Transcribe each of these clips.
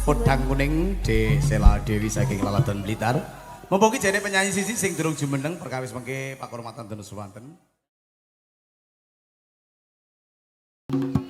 Podhang kuning De Sela Dewi saking Laladan Blitar. Mumpung jane penyanyi sisi sing durung jumeneng perkawis mengke pakurmatan ten suwanten. Oh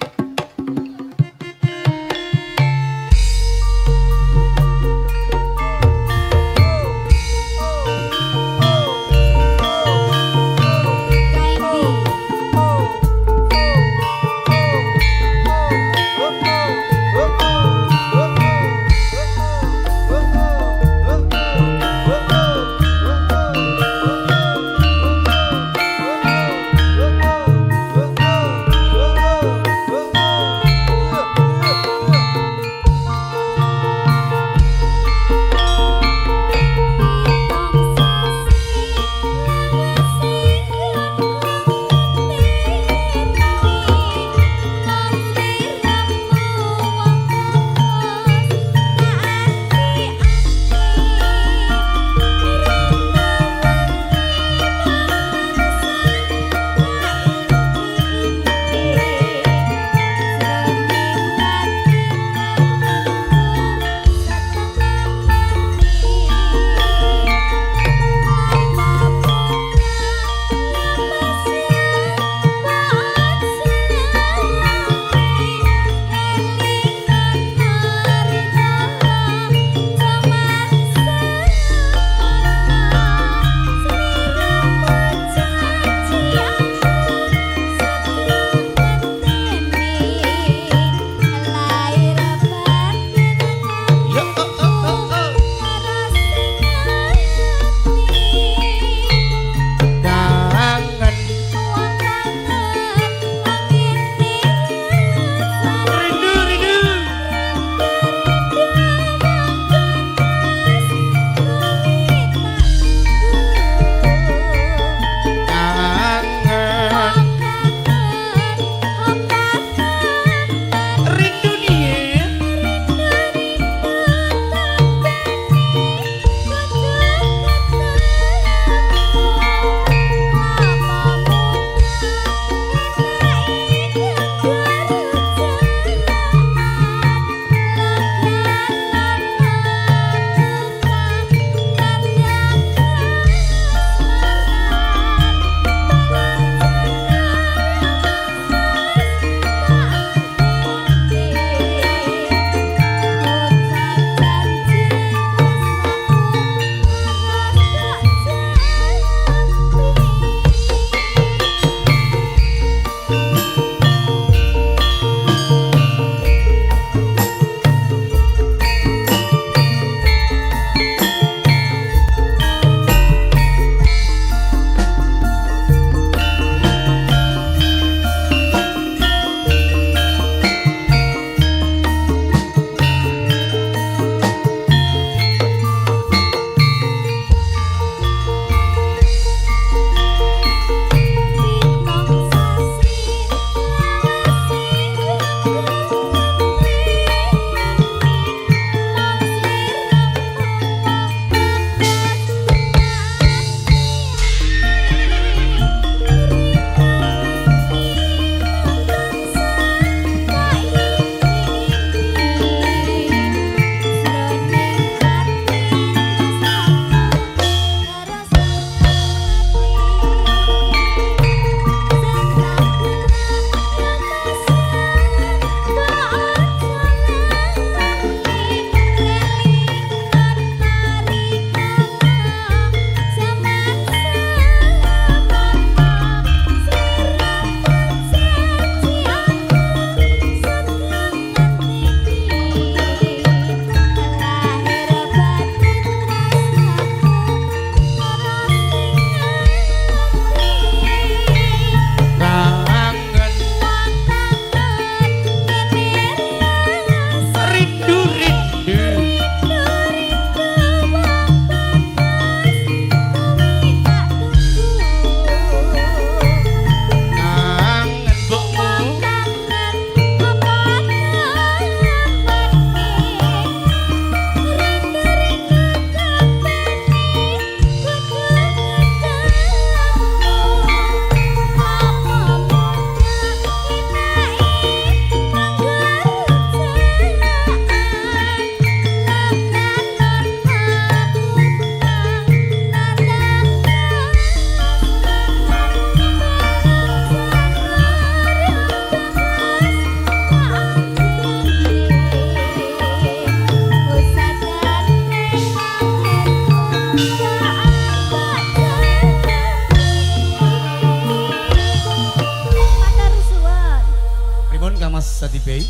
Bey.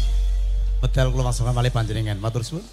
Medal kula masukkan malih panjenengan. Matur suwun.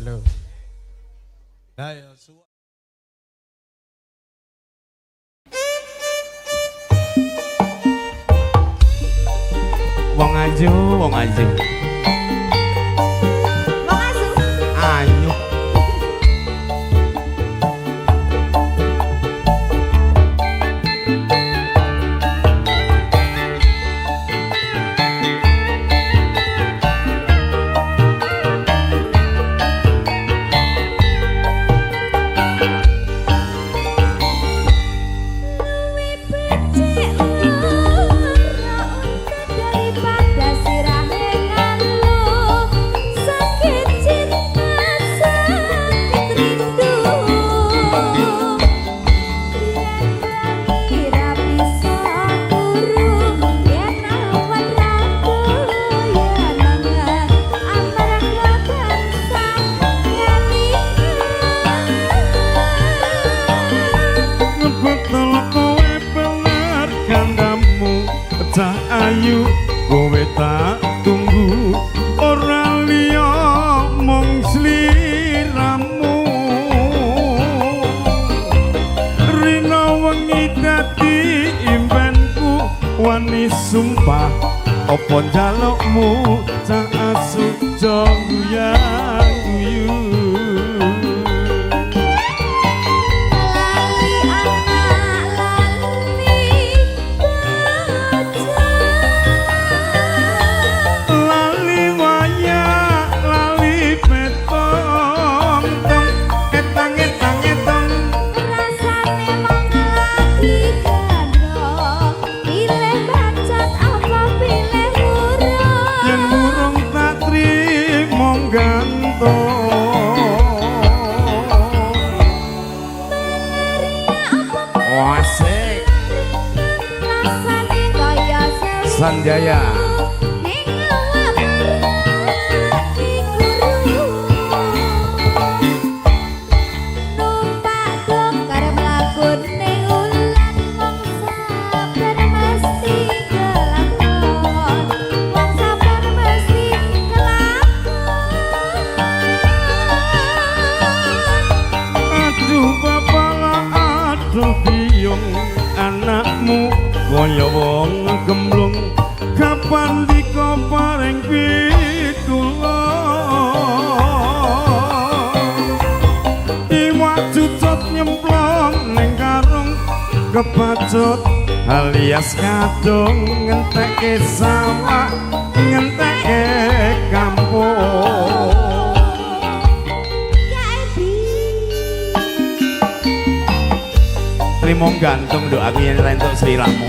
lho. Lah ya wong ayu, wong ayu. Wong asu. Ayu. Ayu kowe tak tunggu ora liya mung sliramu rina wengi dadi impenku wani sumpah apa njalukmu cak asu guyu Sanjaya anakmu kaya wong gemblung kapan dika paring pitula iwak cucut nyemplung ning karung kepacut alias kadung ngentekke sawah ngentekke kampung Trimo gantung doa yen rentuk sliramu.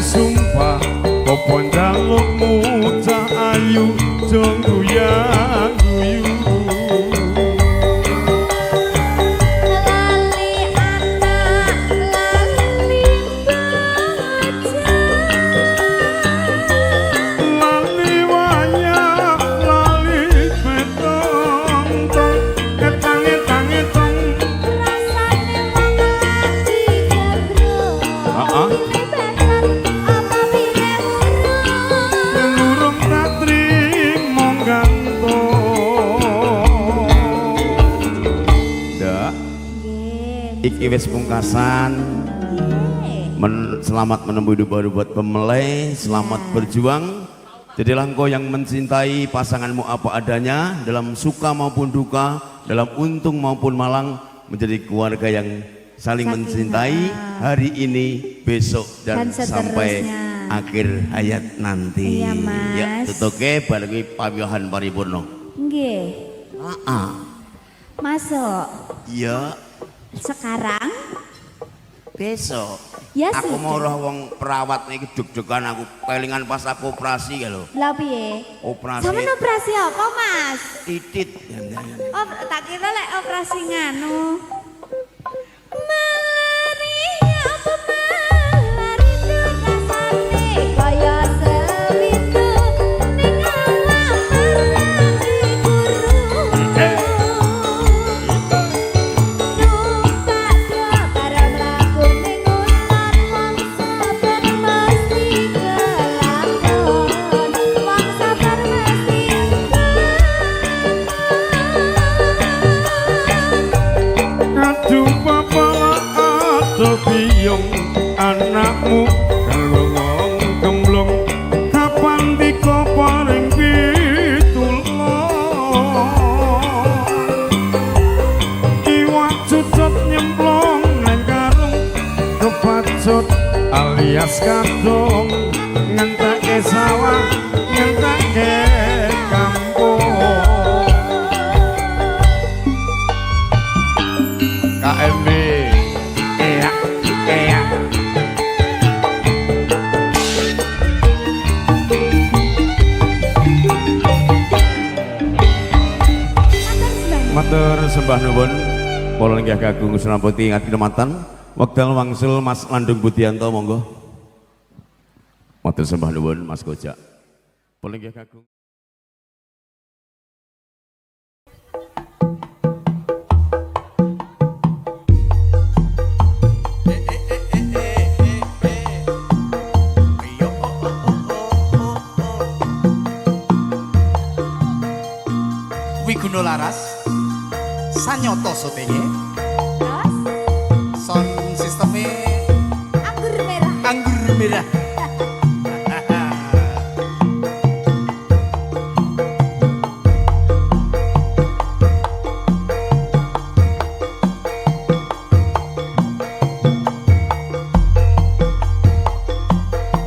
Sumpah apa njalukmu cak ayu jong guyang guyu lali anak lali baca lali wayang lali petong ketang-ketang rasane wong lagi gebro iki wis pungkasan selamat menempuh hidup baru buat pemelai, selamat berjuang. Jadilah engkau yang mencintai pasanganmu apa adanya, dalam suka maupun duka, dalam untung maupun malang, menjadi keluarga yang saling mencintai hari ini, besok dan sampai akhir hayat nanti. Iya, Mas. Ya, tutuke barengi pawiyahan paripurna. Nggih. Masuk. Iya, Sekarang besok. ya Aku mau sudah. roh wong perawat iki deg-degan aku kelingan pas aku operasi ya lho. Lah piye? Operasi Sampeyan operasi apa, Mas? titit. Oh, tak kira lek operasi nganu. Melari apa melari tuh rasane kaya sewitu ning alam melari guru. Numpak do karo mlaku ning utan wong sabar mesti kelakon. Wong sabar mesti Aduh bapak aduh biyong anakmu karo wong gemblong kapan diko paring pitulung iwak cucut nyemplung nang karung kepacut alias kadung ngenteke sawah ngenteke kampung KMB eak eak matur sembah nuwun kula inggih kakung Sunapati ngati nematan wekdal wangsul Mas Landung Budianto monggo matur sembah nuwun Mas Kojak kula inggih kakung Wiguno Laras sanyoto sotenge terus sound sistemnya anggur merah. anggur merah.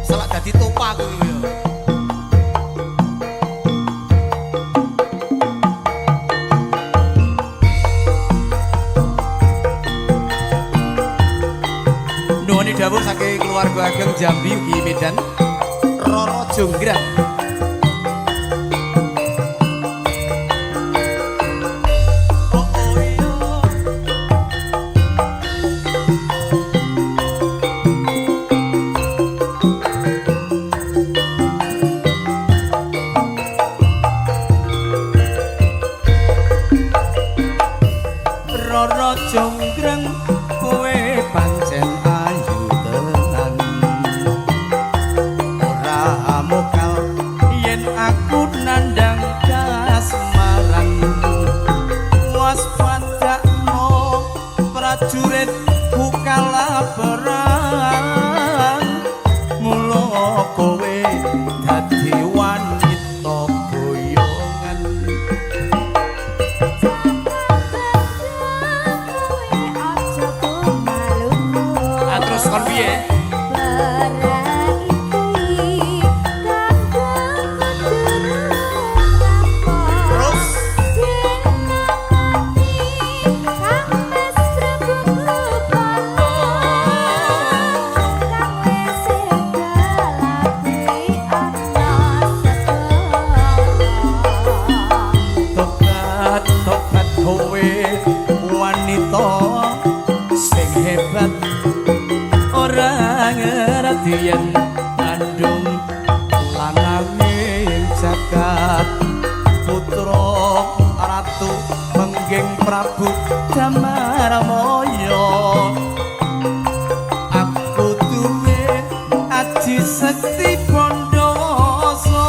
Salah dadi topa aku iki yo. Nuwun dawuh saking keluarga ageng Jambi ugi Medan Roro Jonggrang. Roro Jonggrang kowe pancen ayu tenan ora mokal yen aku nandang kasmaran waspadakno prajurit ku kalaparan mula kowe dadi wanita boyongan. Terus kon piye? Terus tobat kowe wanita sing hebat ora ngerti yen kandung lananging jagat putra ratu mengging Prabu Damarmaya aku duwe aji sekti Bondowoso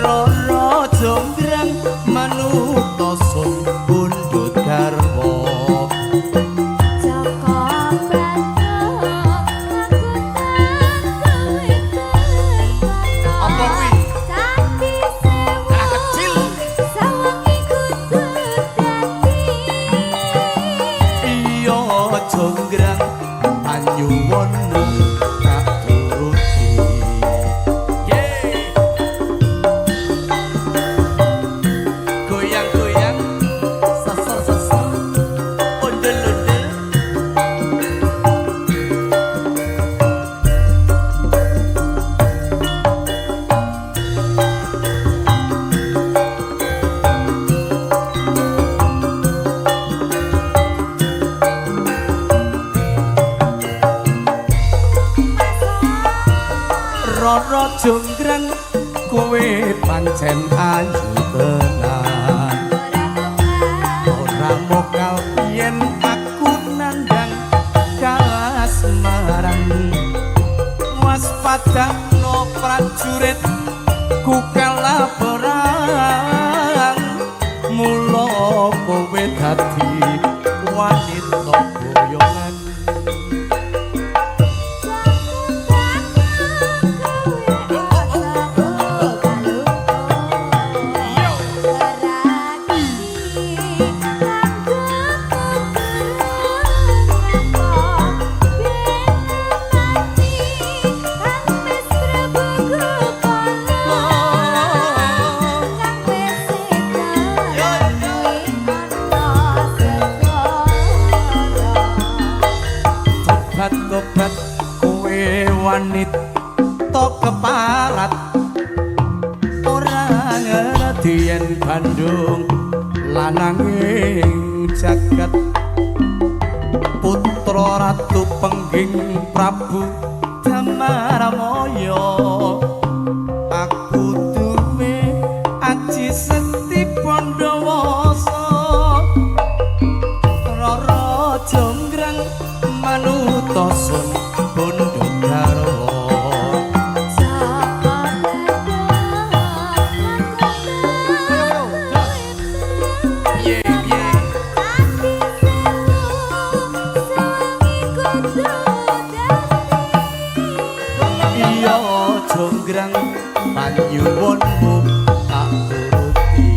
Roro Jonggrang manuta sun pundhut garwa Rara Jonggrang kowe pancen ayu tenan ora mokal yen aku nandang kalasmaran waspadano prajurit ku kalah perang mula kowe dadi wanita boyongan tobat kowe wanita keparat ora ngerti yen Bandung lananging jagat putra ratu pengging Prabu Damarmaya aku duwe aji sekti Pandawasa Rara Jonggrang manutosun bondo garwa iya Jonggrang panyuwunmu tak turuti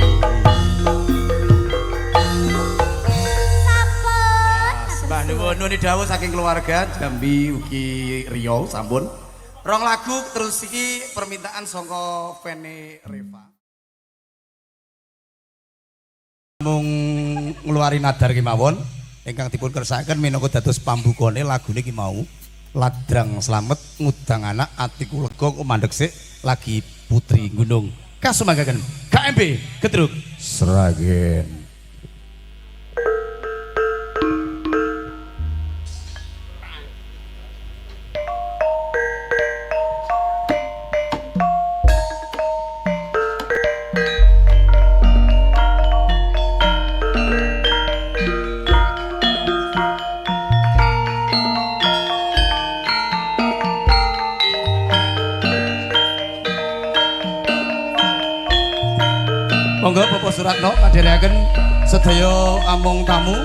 Mbah nuwun dawuh saking keluarga Jambi ugi Riau sampun. Rong lagu terus iki permintaan saka Fene Reva. Mung ngluari nadar ki mawon ingkang dipun kersakaken minangka dados pambukane lagune ki mau. Ladrang slamet ngudang anak atiku lega mandeg sik lagi Putri Gunung. Kasumagaken KMB Gedruk Sragen. Monggo Bapak Suratno kadherekaken sedaya amung tamu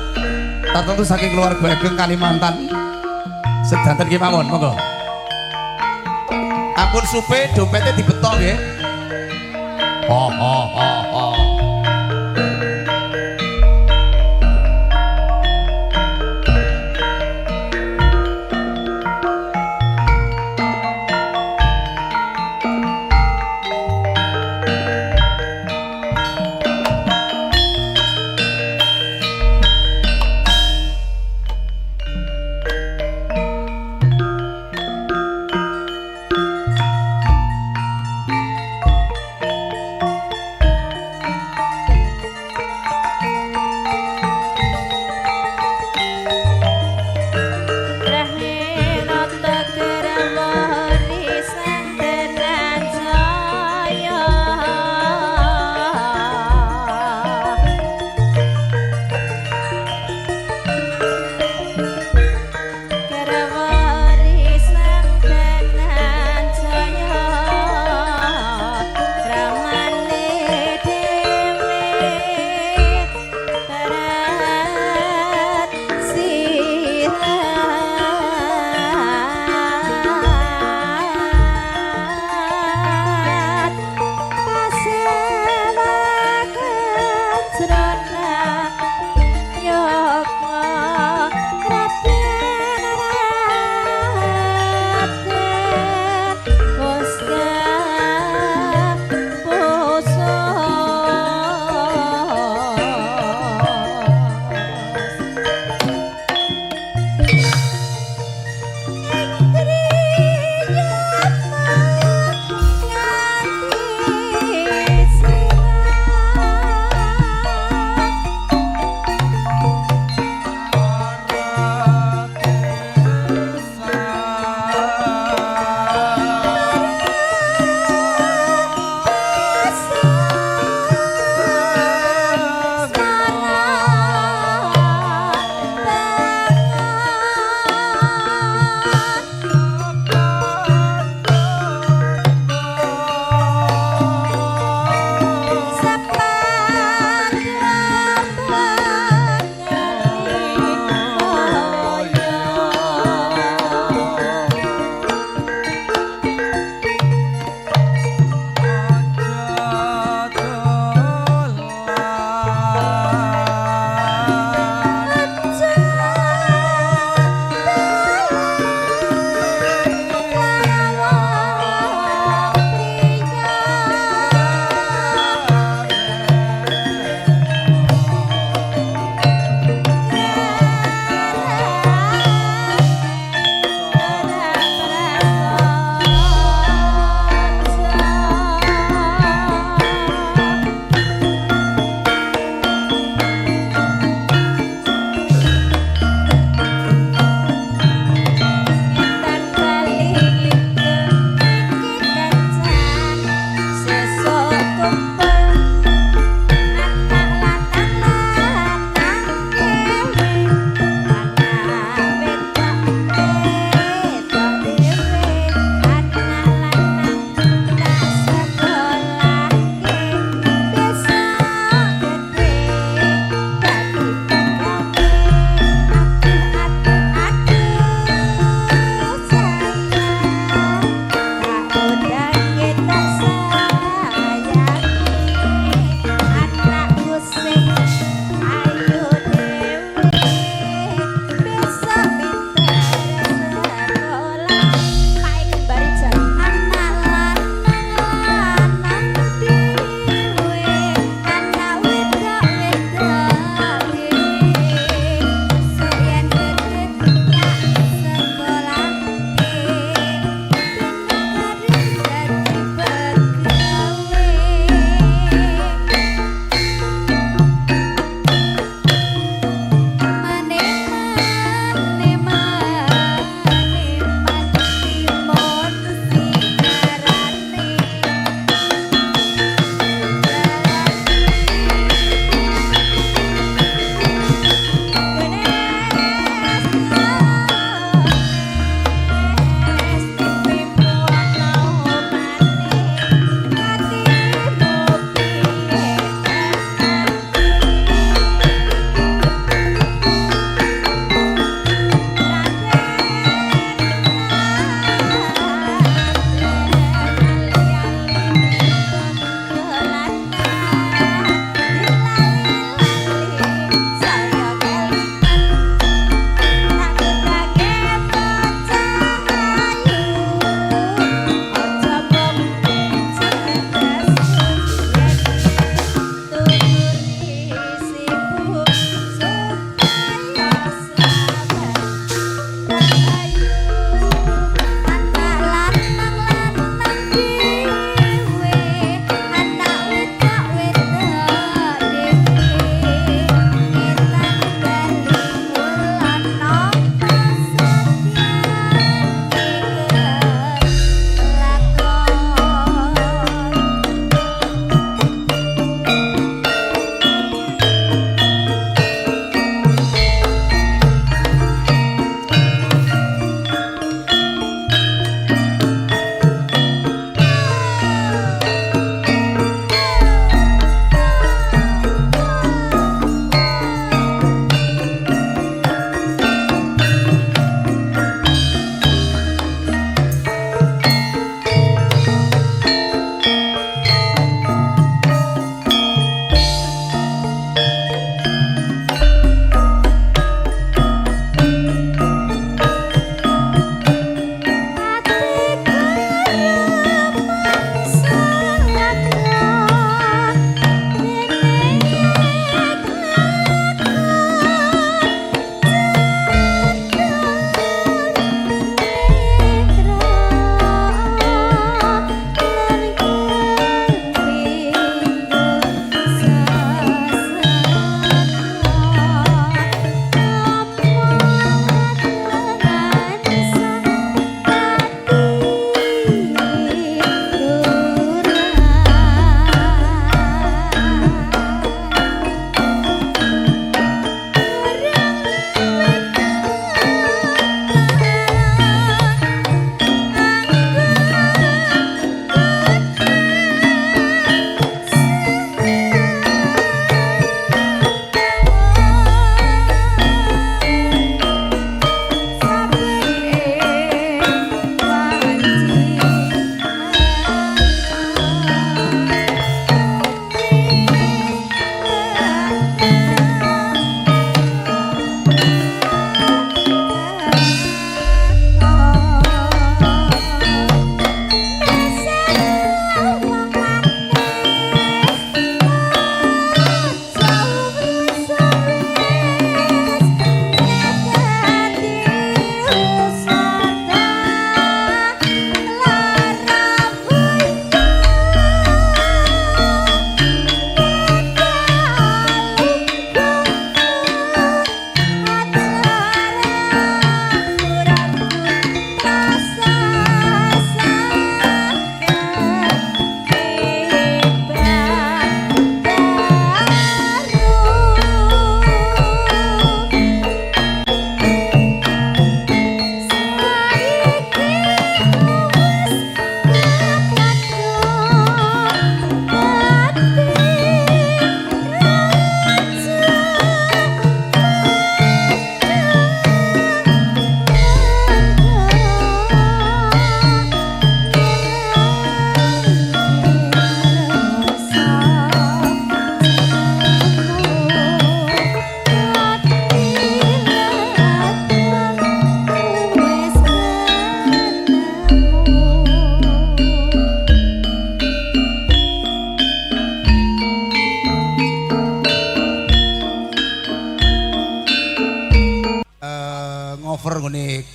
tartemtu saking keluarga Ageng Kalimantan sedanten ki mawon monggo. Ampun supe dompete dibetok nggih. Ho ho ho ho.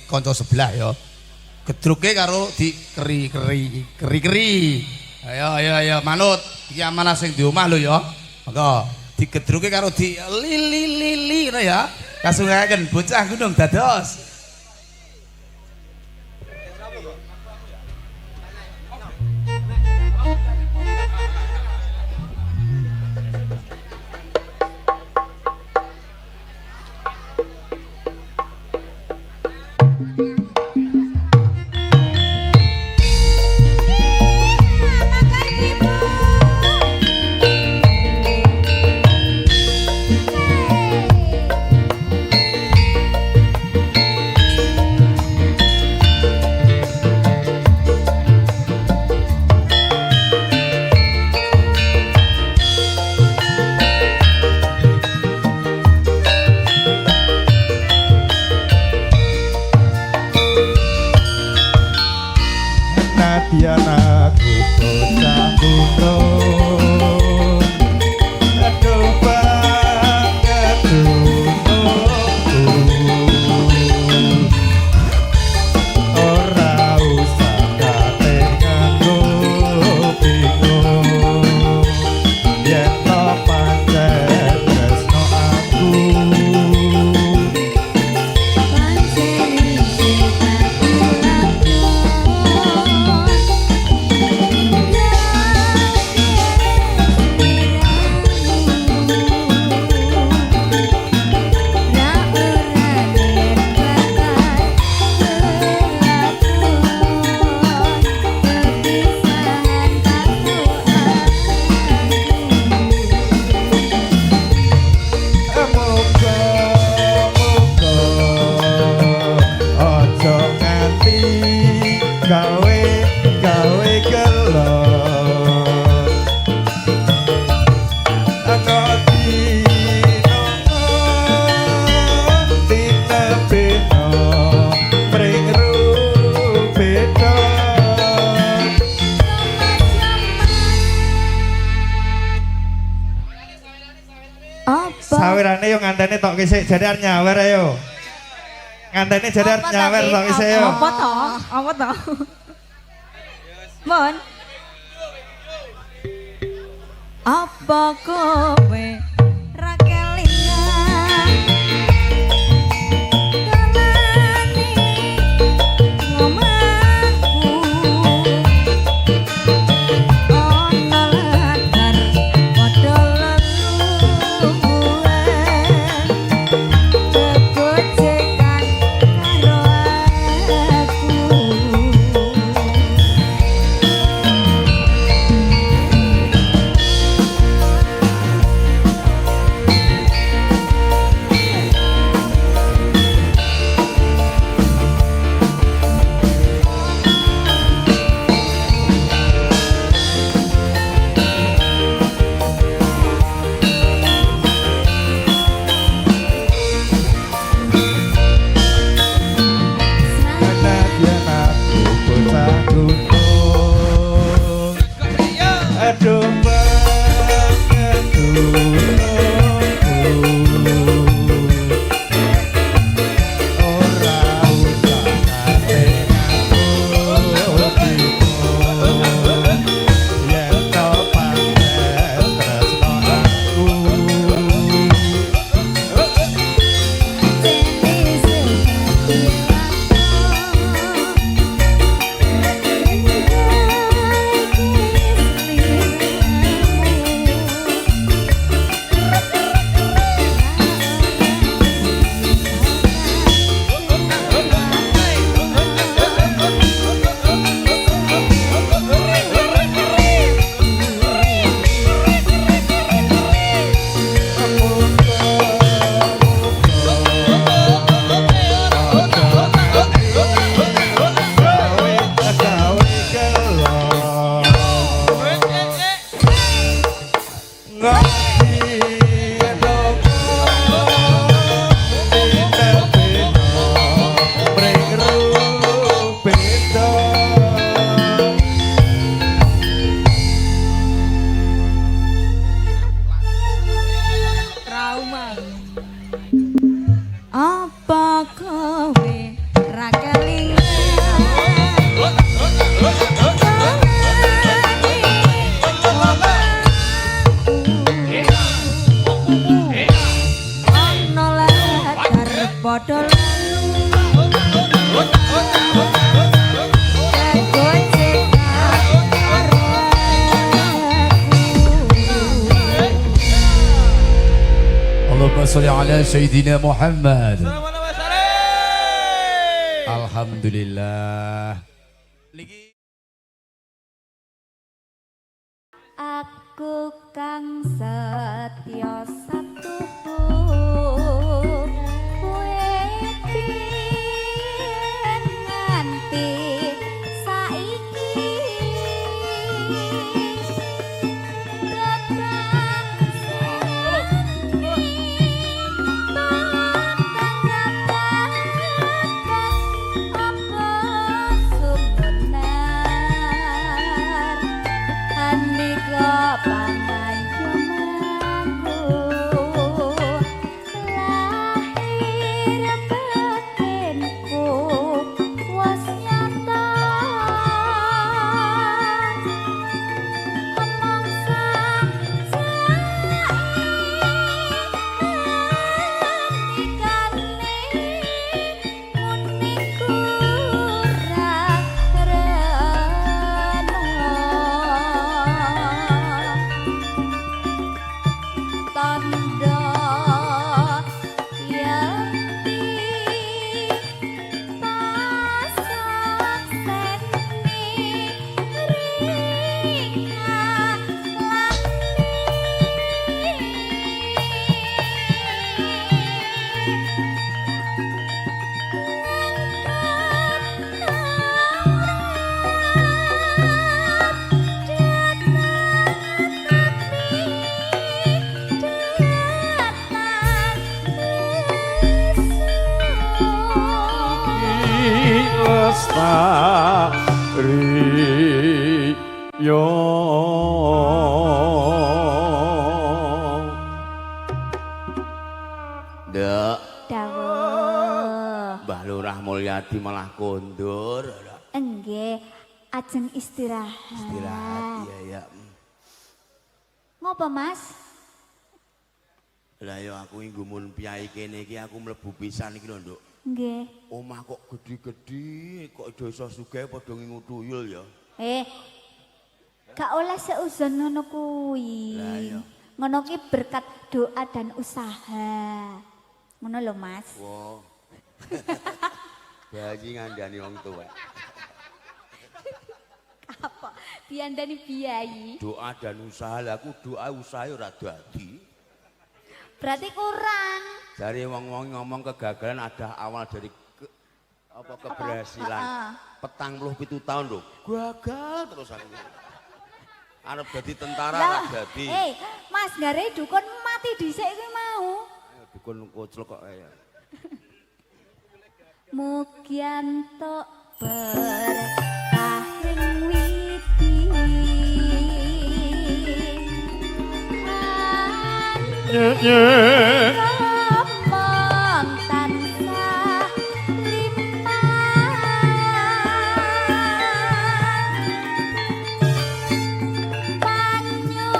kanca sebelah ya. Gedruke karo dikeri-keri. Ayo manut. Iki amanah sing di omah lho ya. Monggo digedruke karo di lili ngono ya. Kasungaken bocah Gunung Dados. Nadyan aku bocah gunung, aduh banget gunungku, ora usah kate nganggo bingung, yen to pancen tresno aku. Gawe gelo angoti tinebeno pring rubeda sawirane yo ngandane tok kisik jadi arep nyawer ayo ngandane jadi arep nyawer tok kisik yo Apa to? Mon. Apa kowe ra kelingan? Dalane ngomahku. Ana latar padha lelungguhan. Kegojekan karo aku. Allahumma sholli ala Sayyidina Muhammad. Alhamdulillah. Aku kang setya satuku kowe biyen nganti saiki Lestari yo Dek, dawuh. Mbah Lurah Mulyadi malah kondur. Enggih, ajeng istirahat. Istirahat ya ya. Ngopo, Mas? Lah yo aku inggumun piyai kene iki aku mlebu pisan iki lho, Nduk. Nggih. Omah kok gede-gede, kok desa sugih padha ngingu tuyul ya. Gak oleh seuzon ngono kuwi. Lah iya. Ngono ki berkat doa dan usaha. Ngono lho, Mas. Wah. Bayi ngandani wong tuwa. Apa? Diandani biayi. Doa dan usaha, lah aku doa usaha ora dadi. Berarti kurang. Dari wong-wong ngomong kegagalan ada awal dari keberhasilan. Petang 47 tahun loh. Gagal terus aku. Arep dadi tentara ora dadi. Mas gare dukun mati dhisik kuwi mau. Ayo dukun koclok kok ya. Mugianto berkahing widi. Ngomong tansah limpah. Banyu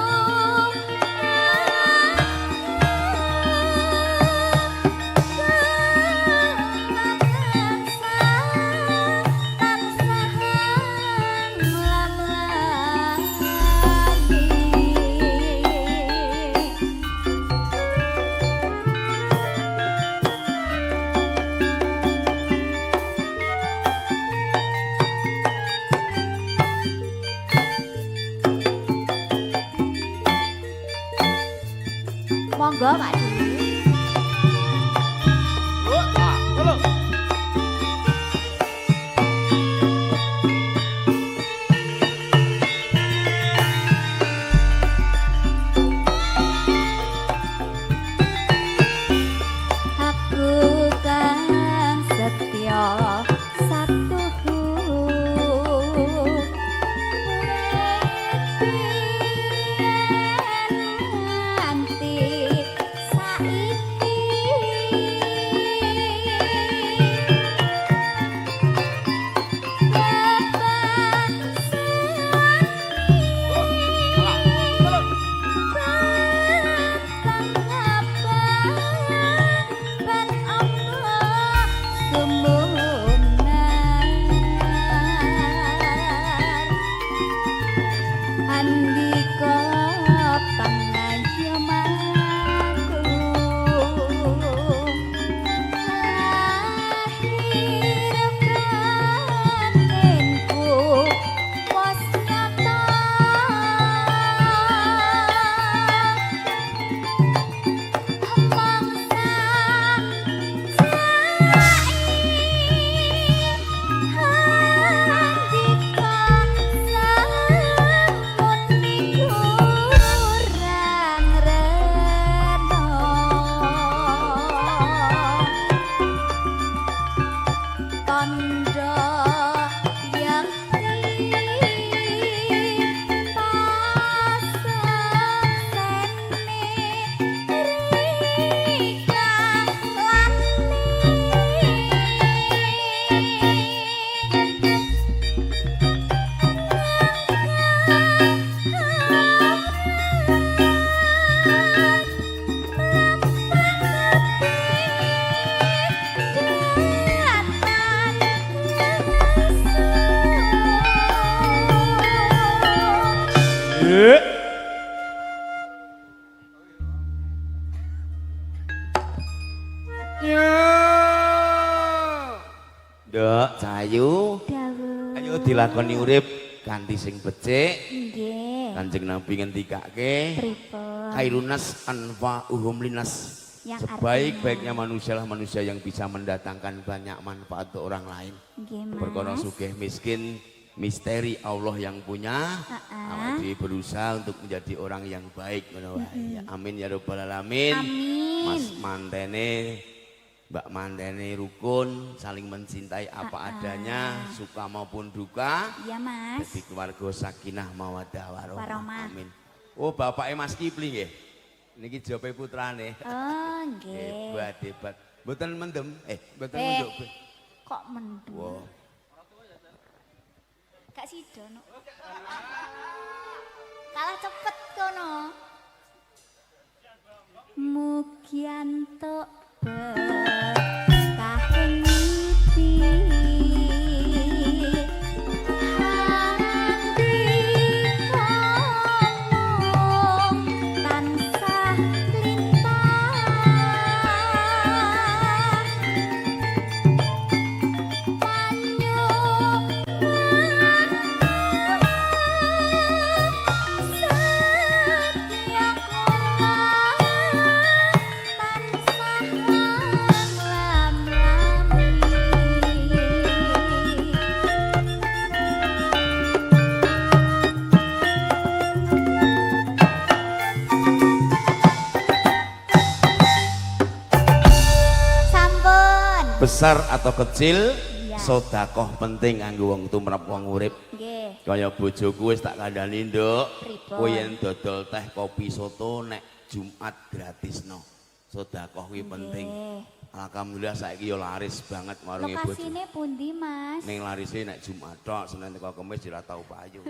Nduk, Cahayu. Dawuh. Ayo dilakoni urip kanthi sing becik. Nggih. Kanjeng Nabi ngendikake, Pripun? khairunas anfa'uhum linas. Yang Sebaik-baiknya manusia lah manusia yang bisa mendatangkan banyak manfaat untuk orang lain. Nggih, Mas. Perkara sugih miskin, misteri Allah yang punya. Awak dhewe berusaha untuk menjadi orang yang baik ngono wae. Ya, amin ya rabbal alamin. Amin. Mas mantene Mbak mantene rukun, saling mencintai apa adanya, suka maupun duka. Iya, Mas. Jadi keluarga sakinah mawaddah warahmah. Warahmah. Amin. Oh, bapaknya Mas Kipli nggih. Niki jope putrane. Oh, nggih. Hebat. Mboten mendem. Mboten Eh. munduk. Kok mendung? Wow. Gak sida no. Kalah cepet kono. Mugianto kahing ngipi hati ngomong tansah lintang Besar atau kecil, Iya. sedekah penting kanggo wong tumrap wong urip. Nggih. Kaya bojoku wis tak kandhani, Nduk. Pripun? Kowe yen dodol teh kopi soto nek Jumat gratisno. Sedekah kuwi penting. Nggih. Alhamdulillah saiki yo laris banget warunge bojo. Lokasine pundi, Mas? Ning larise nek Jumat tok, Senin teko Kamis ora tau payu.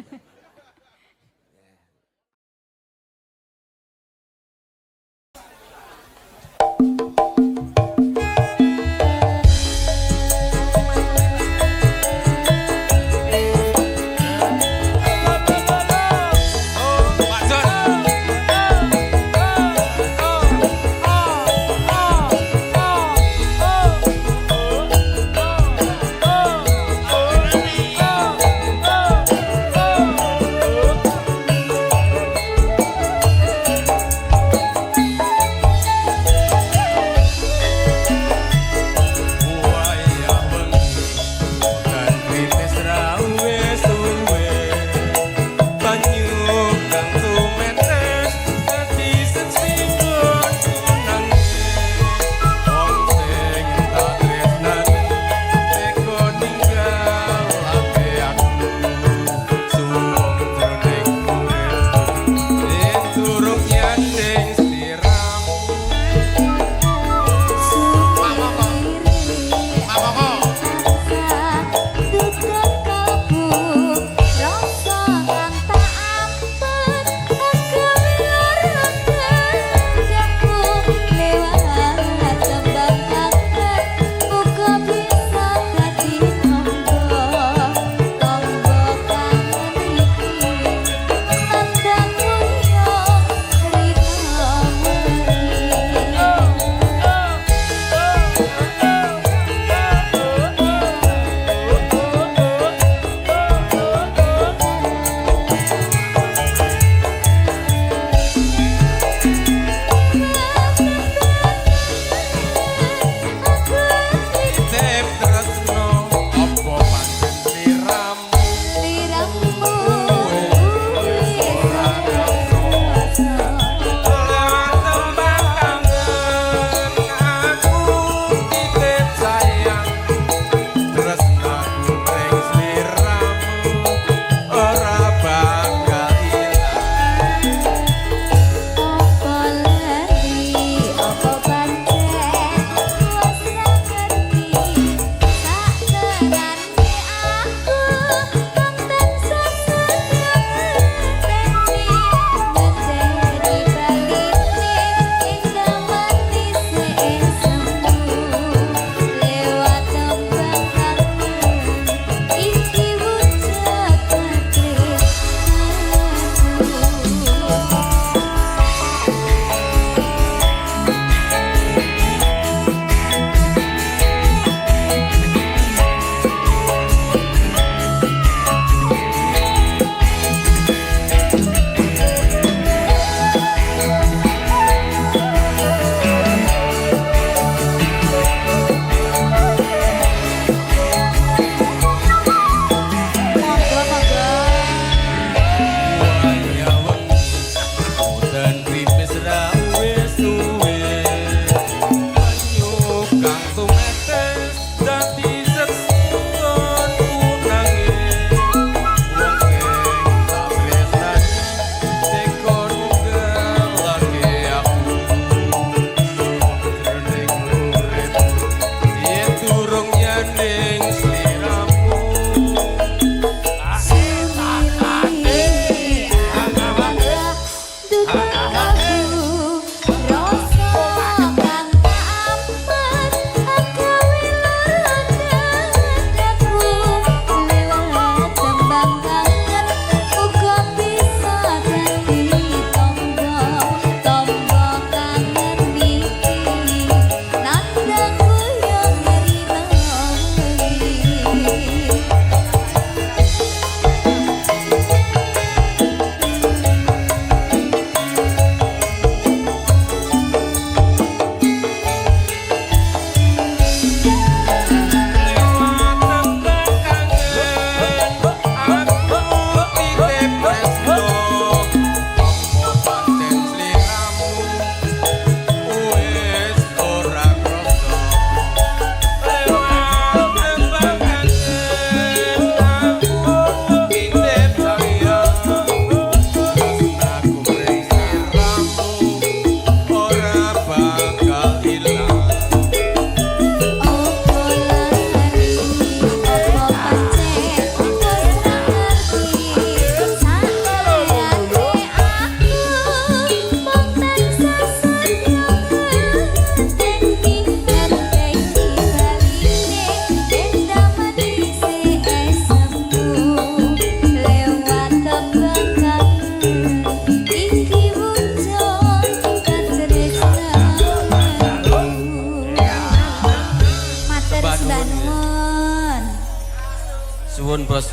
nuwun bos.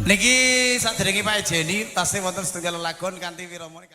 Niki saderenge Pak Ejeni tasih wonten setunggal lelagon kanthi wirama